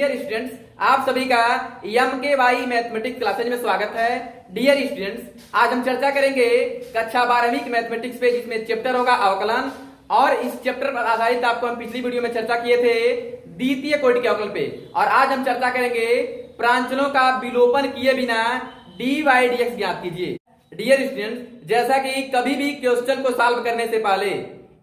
Dear students, आप सभी का MKY मैथमेटिक्स क्लासेज में स्वागत है। डियर स्टूडेंट्स, आज हम चर्चा करेंगे कक्षा 12वीं की मैथमेटिक्स पे, जिसमें चैप्टर होगा अवकलन। और इस चैप्टर पर आधारित आपको हम पिछली वीडियो में चर्चा किए थे द्वितीय कोटि के अवकलन पे, और आज हम चर्चा करेंगे प्रांचलों का विलोपन किए बिना dy/dx ज्ञात कीजिए। डियर स्टूडेंट्स, जैसा कि कभी भी क्वेश्चन को सॉल्व करने से पहले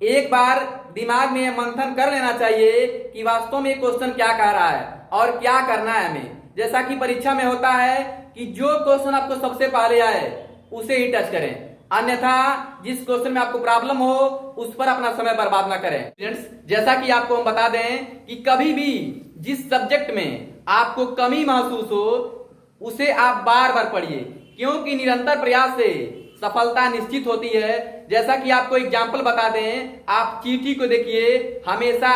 एक बार दिमाग में मंथन कर लेना चाहिए कि वास्तव में क्वेश्चन क्या कह रहा है और क्या करना है हमें। जैसा कि परीक्षा में होता है कि जो क्वेश्चन आपको सबसे पहले आए उसे ही टच करें, अन्यथा जिस क्वेश्चन में आपको प्रॉब्लम हो उस पर अपना समय बर्बाद ना करें। स्टूडेंट्स, जैसा कि आपको हम बता दें कि कभी भी जिस सब्जेक्ट में आपको कमी महसूस हो उसे आप बार बार पढ़िए, क्योंकि निरंतर प्रयास से सफलता निश्चित होती है। जैसा कि आपको एग्जाम्पल बता दें, आप चींटी को देखिए, हमेशा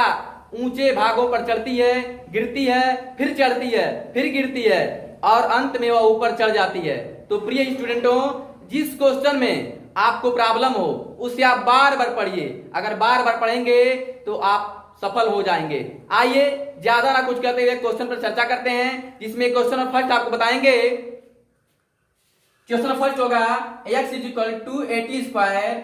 ऊंचे भागों पर चढ़ती है, गिरती है, फिर चढ़ती है, फिर गिरती है और अंत में वह ऊपर चढ़ जाती है। तो प्रिय स्टूडेंटों, जिस क्वेश्चन में आपको प्रॉब्लम हो उसे आप बार बार पढ़िए। अगर बार बार पढ़ेंगे तो आप सफल हो जाएंगे। आइए ज्यादा ना कुछ कहते हुए क्वेश्चन पर चर्चा करते हैं, जिसमें क्वेश्चन फर्स्ट आपको बताएंगे। क्वेश्चन फर्स्ट होगा x is equal to 80 square,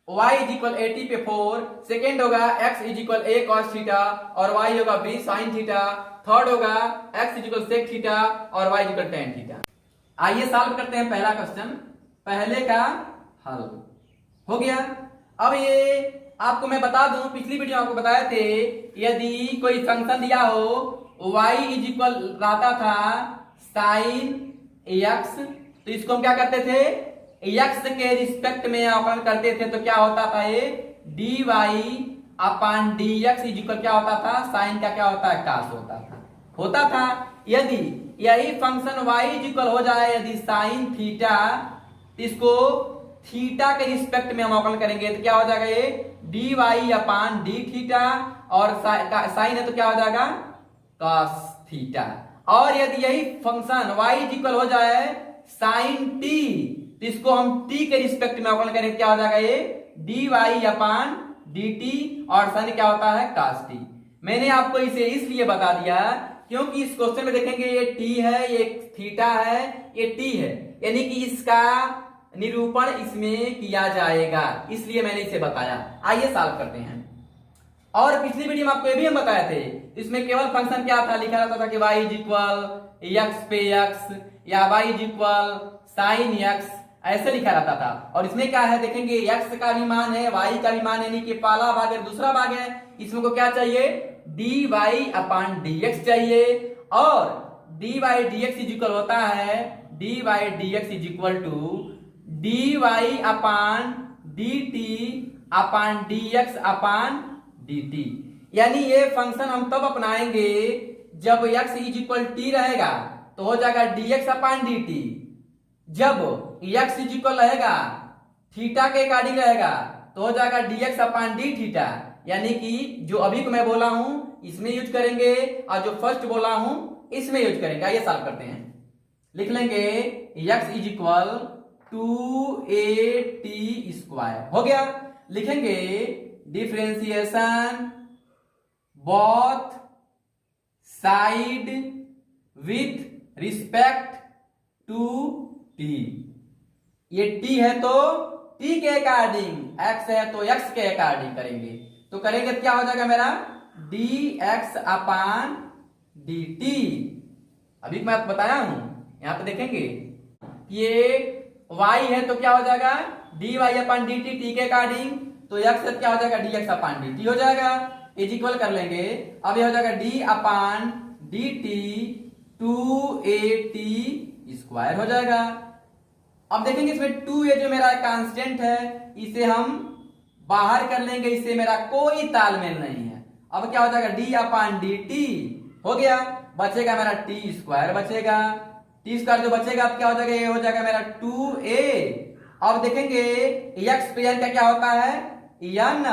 y is equal 80 पे 4। सेकेंड होगा x is equal a cos theta और y होगा b sin थीटा। थर्ड होगा x is equal sec theta और y is equal tan theta. आइए solve करते हैं पहला क्वेश्चन। पहले का हल हो गया। अब ये आपको मैं बता दूं, पिछली वीडियो में आपको बताए थे, यदि कोई फंक्शन दिया हो y इज इक्वल रहता था sin x, तो इसको हम क्या करते थे, x के रिस्पेक्ट में अवकलन करते थे। तो क्या होता था, ये dy/dx इज इक्वल क्या होता था, साइन का क्या होता है, cos होता था। यदि यही फंक्शन y इज इक्वल हो जाए यदि साइन थीटा, तो इसको थीटा के रिस्पेक्ट में हम अवकलन करेंगे तो क्या हो जाएगा, ये dy/d थीटा, और साइन है तो क्या हो जाएगा, cos थीटा। और यदि यही फंक्शन y इज इक्वल हो जाए साइन टी, तो इसको हम t के रिस्पेक्ट में अवकलन करेंगे, क्या हो जाएगा, ये dy/dt, और साइन क्या होता है, cos t। मैंने आपको इसे इसलिए बता दिया क्योंकि इस क्वेश्चन में देखेंगे ये t है, ये थीटा है, ये t है, यानी कि इसका निरूपण इसमें किया जाएगा, इसलिए मैंने इसे बताया। आइए सॉल्व करते हैं। और पिछली वीडियो में आपको ये भी हम बताए थे, इसमें केवल फंक्शन क्या था, लिखा रहता था कि y इज इक्वल x पे x या y is equal sine x, ऐसे लिखा रहता था। और इसमें क्या है देखेंगे, x का भी मान है, y का भी मान है, यानी कि पहला भाग है दूसरा भाग है। इसमें को क्या चाहिए, dy/dx चाहिए, और dy/dx इज इक्वल होता है dy/dx is equal to dy/dt/dx/dt। यानी ये फंक्शन हम तब अपनाएंगे जब x इज इक्वल t रहेगा तो हो जाएगा dx/dt। जब x इज इक्वल रहेगा थीटा के अकॉर्डिंग रहेगा तो हो जाएगा dx/d थीटा। यानी कि जो अभी को मैं बोला हूं इसमें यूज करेंगे और जो फर्स्ट बोला हूं इसमें यूज करेंगे। आइए सॉल्व करते हैं। लिख लेंगे x is equal 2at square, हो गया। लिखेंगे differentiation both side with respect to t। ये t है तो t के अकॉर्डिंग, x है तो x के अकॉर्डिंग करेंगे। तो करेंगे तो क्या हो जाएगा मेरा dx/dt। अभी मैं आपको बताया हूं, यहां पे देखेंगे ये y है तो क्या हो जाएगा dy/dt t के अकॉर्डिंग, तो x है क्या हो जाएगा dx/dt हो जाएगा। इज इक्वल कर लेंगे, अब ये हो जाएगा d/dt 2at स्क्वायर हो जाएगा। अब देखेंगे इसमें 2a जो मेरा कांस्टेंट है इसे हम बाहर कर लेंगे, इससे मेरा कोई तालमेल नहीं है। अब क्या हो जाएगा d/dt हो गया, बचेगा मेरा t स्क्वायर बचेगा। t स्क्वायर जो बचेगा अब क्या हो जाएगा, ये हो जाएगा मेरा 2a। अब देखेंगे x पे n का क्या होता है, n,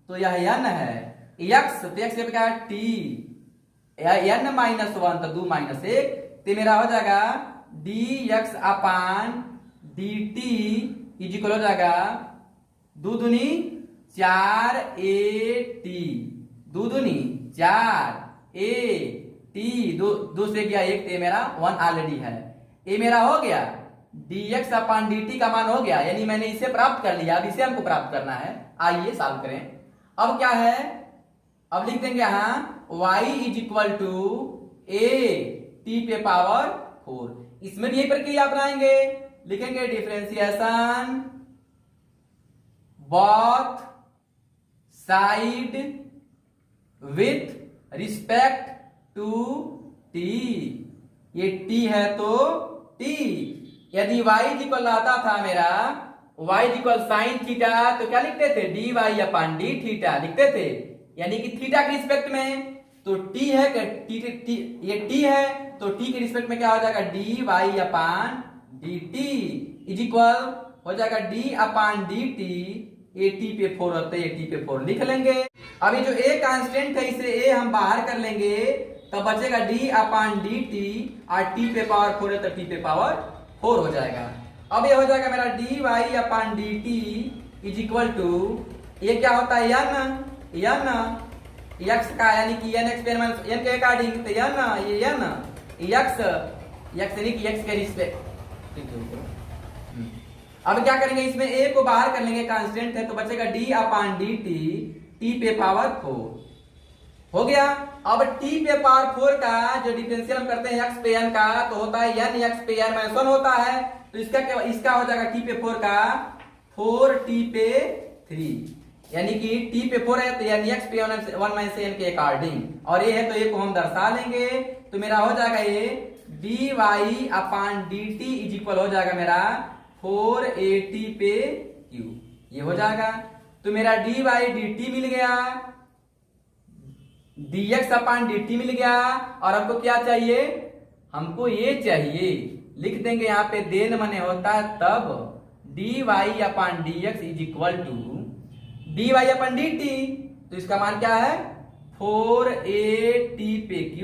तो यह n है, x तो x पे क्या है t, n-1 तो 2 -1, तो मेरा हो जाएगा dx/dt इज इक्वल हो जाएगा 2 दूनी 4at, 2 दूनी 4 a टी दो से गया एक, तो ये मेरा 1 ऑलरेडी है। ये मेरा हो गया dx अपान dt का मान हो गया, यानी मैंने इसे प्राप्त कर लिया। अब इसे हमको प्राप्त करना है। आइए सॉल्व करें। अब क्या है, अब लिख देंगे यहाँ y is equal to a t पे पावर 4। इसमें भी यही प्रक्रिया अपनाएंगे। लिखेंगे differentiation both side with respect to t। ये t है तो t, यदि y इक्वल आता था मेरा y इक्वल साइन थीटा, तो क्या लिखते थे dy अपान डी थीटा लिखते थे, यानी कि थीटा के रिस्पेक्ट में। तो t है ये t है तो t के रिस्पेक्ट में क्या हो जाएगा dy upon dt is equal हो जाएगा d अपान dt। ये t पे 4 होता है, ये t पे 4 लिख लेंगे। अभी जो a कांस्टेंट है इसे a हम बाहर कर लेंगे, तब बचेगा d अपान dt, और t पे पावर 4 है तो t पे पावर 4 हो जाएगा। अब ये हो जाएगा मेरा dy upon dt is equal to, ये क्या होता है n x का, यानी कि n एक्सपेरिमेंट n के अकॉर्डिंग, तो n ये n x यानी कि x के रिस्पेक्ट। अब क्या करेंगे, इसमें a को बाहर कर लेंगे, कांस्टेंट है, तो बचेगा d अपान dt t पे पावर 4 हो गया। अब t पे पावर 4 का जो डिफरेंशियल हम करते हैं x पे n का, तो होता है n x पे n माइनस 1 होता है। तो इसका हो जाएगा t पे 4 का 4t पे 3, यानी कि t पे 4 है तो यानी x पे 1 माइनस n के अकॉर्डिंग, और ये है तो ये को हम दर्शा लेंगे। तो मेरा हो जाएगा ये dy upon dt is equal हो जाएगा मेरा 4at पे q, ये हो जाएगा। तो मेरा dy dt मिल गया, dx अपान dt मिल गया, और हमको क्या चाहिए, हमको ये चाहिए, लिख देंगे यहाँ पे देन मने होता है तब dy upon dx is equal to dy upon dt, तो इसका मान क्या है 4at पे q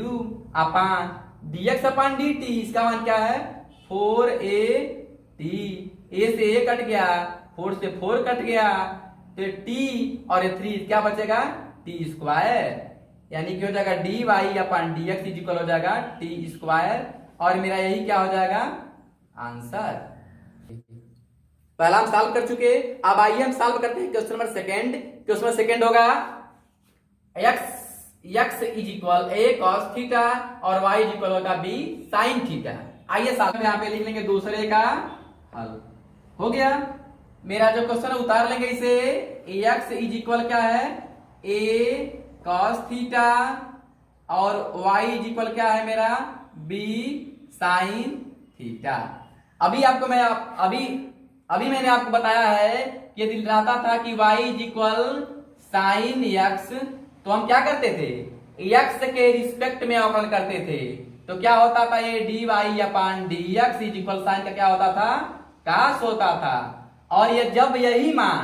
अपान dx अपान dt, इसका मान क्या है 4at, a से a कट गया, 4 से 4 कट गया, तो t और 3 क्या बचेगा t स्क्वायर, यानी कि हो जाएगा dy upon dx is equal हो जाएगा t स्क्वायर, और मेरा यही क्या हो जाएगा आंसर। पहला हम सॉल्व कर चुके। अब आइए हम सॉल्व करते हैं question number second. Question number second होगा x is equal a cos theta और y इज इक्वल होगा b sin थीटा। आइए सॉल्व यहाँ पे लिख लेंगे दूसरे का हल। हो गया मेरा जो क्वेश्चन है उतार लेंगे इसे। x इज इक्वल क्या है a cos थीटा और y इज इक्वल क्या है मेरा b sin थीटा। अभी मैंने आपको बताया है कि यदि रहता था कि y is equal sine x, तो हम क्या करते थे x के रिस्पेक्ट में अवकलन करते थे। तो क्या होता था ये dy upon dx is equal sine का क्या होता था कास होता था। और ये जब यही मान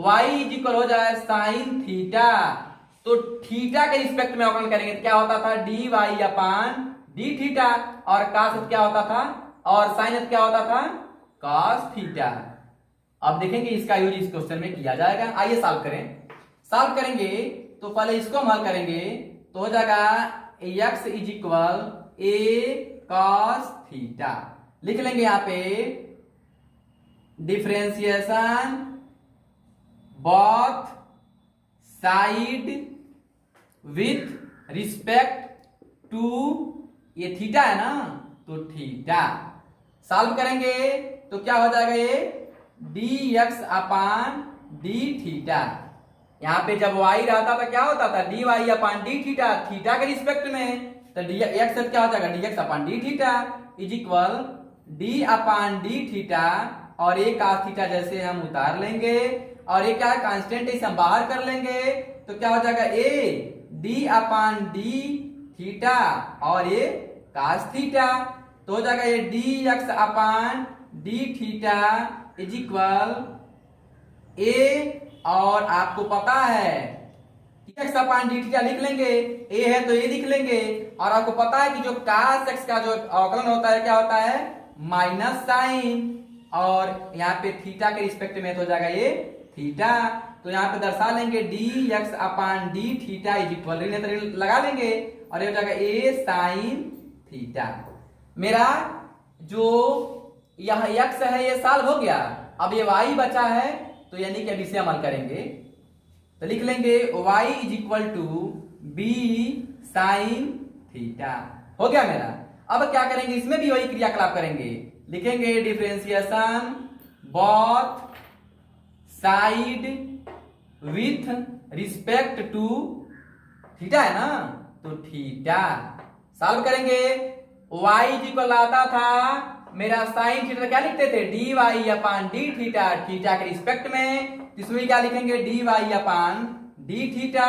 y इज इक्वल हो जाए साइन थीटा, तो थीटा के रिस्पेक्ट में अवकलन करेंगे तो क्या होता था dy अपान डी थीटा, और कास क्या होता था और साइन क्या होता था cos थीटा। अब देखेंगे इसका यूज इस क्वेश्चन में किया जाएगा। आइए सॉल्व करें। सॉल्व करेंगे तो पहले इसको हम हल करेंगे, तो हो जाएगा x is equal a cos theta. लिख लेंगे यहां पे differentiation both side with respect to, ये थीटा है ना, तो थीटा। सॉल्व करेंगे तो क्या हो जाएगा ये dx अपान डी थीटा। यहाँ पे जब y रहता था क्या होता था dy अपान डी थीटा, थीटा के रिस्पेक्ट में, तो x क्या हो जाएगा dx upon D theta is equal d upon D theta, और एक cos थीटा जैसे हम उतार लेंगे, और ये क्या है कांस्टेंट है, इसे हम बाहर कर लेंगे, तो क्या हो जाएगा a d upon D theta और ये cos थीटा, तो हो जाएगा ये dx upon D theta is equal a, और आपको पता है x अपान डी थीटा लिख लेंगे, a है तो ये लिख लेंगे, और आपको पता है कि जो cos x का जो अवकलन होता है क्या होता है माइनस साइन, और यहाँ पे थीटा के रिस्पेक्ट में तो हो जाएगा ये थीटा। तो यहाँ पे दर्शा लेंगे D X upon D theta is equal लगा लेंगे और ये हो जाएगा ए साइन थीटा। मेरा जो यह एक्स है ये सॉल्व हो गया, अब ये वाई बचा है तो यानी कि अब इसे अमल करेंगे तो लिख लेंगे y is equal to B sine theta. हो गया मेरा। अब क्या करेंगे, इसमें भी वही क्रियाकलाप करेंगे, लिखेंगे differentiation both side with respect to theta है ना, तो थीटा सॉल्व करेंगे। y इज इक्वल आता था मेरा साइन थीटा, क्या लिखते थे D Y upon D theta, theta के रिस्पेक्ट में, इसमें क्या लिखेंगे D Y upon D theta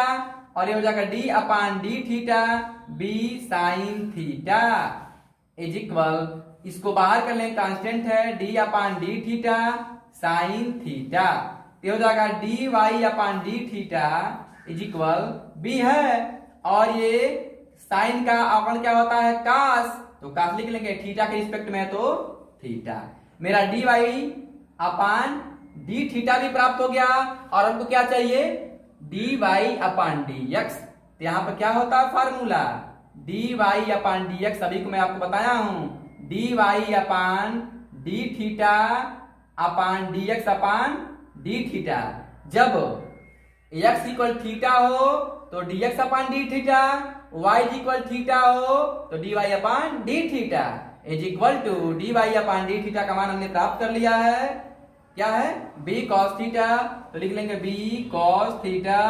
और ये हो जाएगा D upon D theta B sine theta is equal, इसको बाहर कर लें कांस्टेंट है D upon D theta sine theta, ये हो जाएगा D Y upon D theta is equal B है और ये साइन का अवकलन क्या होता है कास, तो कास लिख लेंगे थीटा के रिस्पेक्ट में तो थीटा। मेरा D Y upon D theta भी प्राप्त हो गया और हमको क्या चाहिए D Y upon D X, तो यहां पर क्या होता है formula D Y upon D X, सभी को मैं आपको बताया हूं D Y upon D theta upon D X upon D theta. जब एक्स इक्वल थीटा हो तो D X upon D theta, Y equal theta हो तो D Y upon D theta is equal to D Y upon D theta का मान हमने प्राप्त कर लिया है, क्या है बी कॉस थीटा, तो लिख लेंगे B cos theta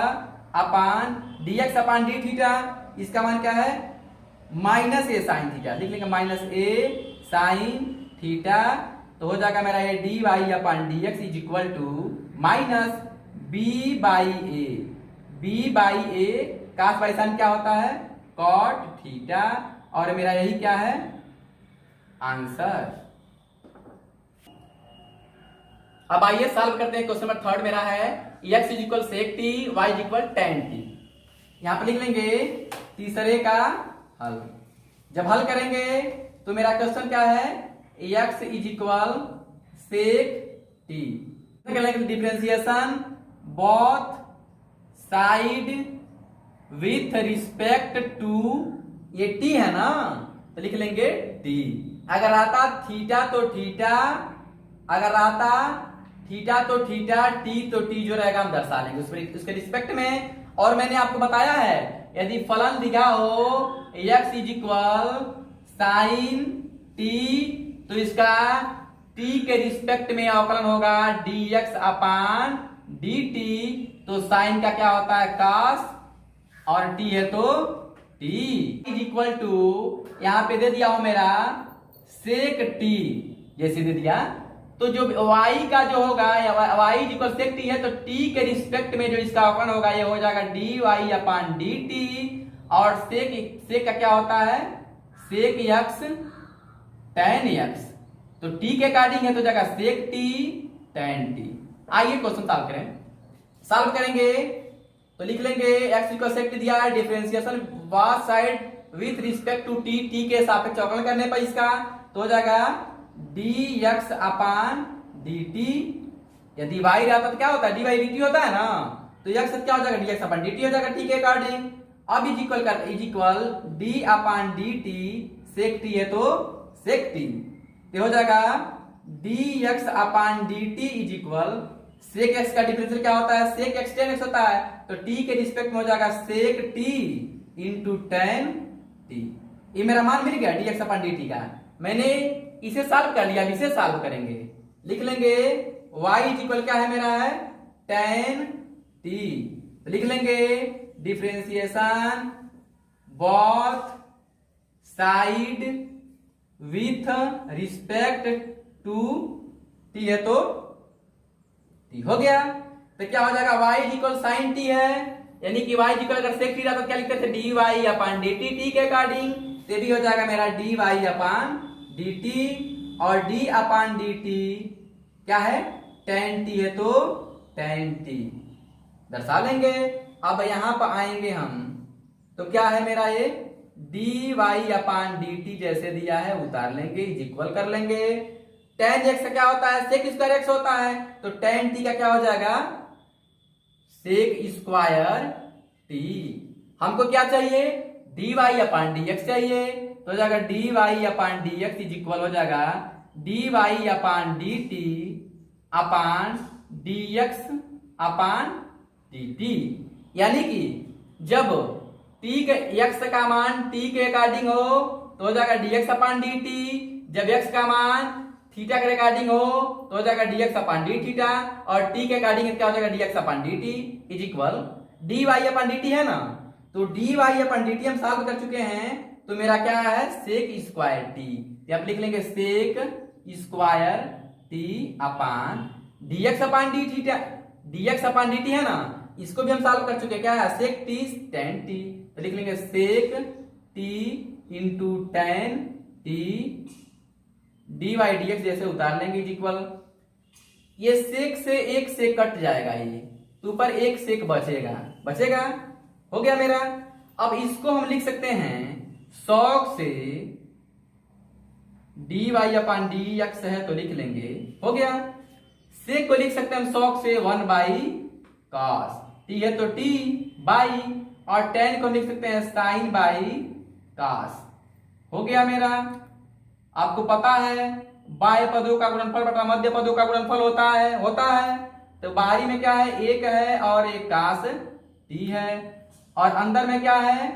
upon D X upon D theta, इसका मान क्या है माइनस ए साइन थीटा, लिख लेंगे माइनस ए साइन थीटा, तो हो जाएगा मेरा ये D Y upon D X is equal to minus B by A, B by A cos by sine क्या होता है कॉट थीटा और मेरा यही क्या है आंसर। अब आइए सॉल्व करते हैं। क्वेश्चन नंबर थर्ड मेरा है x is equal sec T y is equal tan T, यहां पर लिख लेंगे तीसरे का हल। जब हल करेंगे तो मेरा क्वेश्चन क्या है x is equal sec T, differentiation both side with respect to, ये टी है ना तो लिख लेंगे टी, अगर आता थीटा तो थीटा, अगर आता थीटा तो थीटा, टी तो टी जो रहेगा हम दर्शा लेंगे उसके रिस्पेक्ट में। और मैंने आपको बताया है यदि फलन दिखा हो x is equal sine T तो इसका t के रिस्पेक्ट में अवकलन होगा dx अपान dt, तो साइन का क्या होता है cos और t है तो t इज इक्वल टू, यहां पे दे दिया हो मेरा सेक t, जैसे दे दिया तो जो y का जो होगा y is equal sec t है तो t के रिस्पेक्ट में जो इसका अवकलन होगा ये हो जाएगा dy अपान dt और सेक का क्या होता है सेक x tan x, तो t के अकॉर्डिंग है तो जाएगा सेक t tan t। आइए क्वेश्चन सॉल्व करें। सॉल्व करेंगे तो लिख लेंगे x इक्वल सेक t दिया है, differentiation both side with respect to t, t के सापेक्ष अवकलन करने पर इसका तो हो जाएगा dx अपान dt, यदि y रहता तो क्या होता है dy dt होता है ना, तो x क्या हो जाएगा dx अपान dt हो जाएगा t के अकॉर्डिंग। अब is equal d upon dt, sec t है तो सेक t, तो हो जाएगा dx upon dt is equal sec x का डिफरेंशियल क्या होता है सेक x tan x होता है, तो t के रिस्पेक्ट में हो जाएगा सेक t इंटू tan t। ये मेरा मान मिल गया dx अपान dt का, मैंने इसे सॉल्व कर लिया, अब इसे सॉल्व करेंगे। लिख लेंगे y इज इक्वल क्या है मेरा है tan t, तो लिख लेंगे differentiation both side with respect to t है तो t हो गया, तो क्या हो जाएगा y is equal sine t है, यानी कि y इज इक्वल अगर सेक t रहा तो क्या लिखते थे dy अपान dt t के अकॉर्डिंग, तो भी हो जाएगा मेरा dy अपान dt और d अपान dt क्या है tan t है तो tan t दर्शा लेंगे। अब यहां पर आएंगे हम तो क्या है मेरा ये dy अपान dt जैसे दिया है उतार लेंगे, इज इक्वल कर लेंगे। tan x का क्या होता है सेक स्क्वायर x होता है, तो tan t का क्या हो जाएगा सेक स्क्वायर टी। हमको क्या चाहिए, dy अपान dx चाहिए, तो हो जाएगा dy upon dx is equal हो जाएगा dy अपान dt अपान dx अपान dt। यानी कि जब t के x का मान t के अकॉर्डिंग हो तो हो जाएगा dx अपान dt, जब x का मान थीटा के अकॉर्डिंग हो तो हो जाएगा dx अपान d थीटा, और t के अकॉर्डिंग क्या हो जाएगा dx upon dt is equal dy upon dt है ना। तो dy अपान dt हम सॉल्व कर चुके हैं, तो मेरा क्या है सेक स्क्वायर टी। आप लिख लेंगे sec square T upon dx अपान d theta, dx upon dt है ना, इसको भी हम सॉल्व कर चुके हैं, क्या है सेक टी टेन टी। तो लिख लेंगे sec T into tan T D Y D X जैसे उतार लेंगे इज इक्वल, ये सेक से एक सेक कट जाएगा, ये तो ऊपर एक सेक बचेगा हो गया मेरा। अब इसको हम लिख सकते हैं 100 से D Y upon D x है तो लिख लेंगे, हो गया। सेक को लिख सकते हैं हम 100 से 1 बाई कॉस, टी है तो टी बाई, और टेन को लिख सकते हैं साइन बाई कॉस, हो गया मेरा। आपको पता है बाह्य पदों का गुणनफल बटा मध्य पदों का गुणनफल होता है, तो बाहरी में क्या है एक है और एक कास टी है, और अंदर में क्या है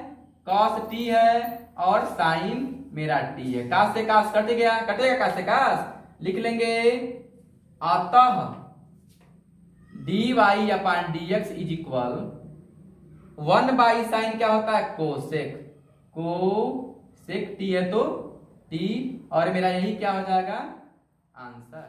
कॉस टी है और साइन मेरा टी है। कास से कास कटेगा कास से कास, लिख लेंगे अतः D Y upon D X is equal 1 by sine क्या होता है कोसेक टी है तो टी, और मेरा यही क्या हो जाएगा आंसर।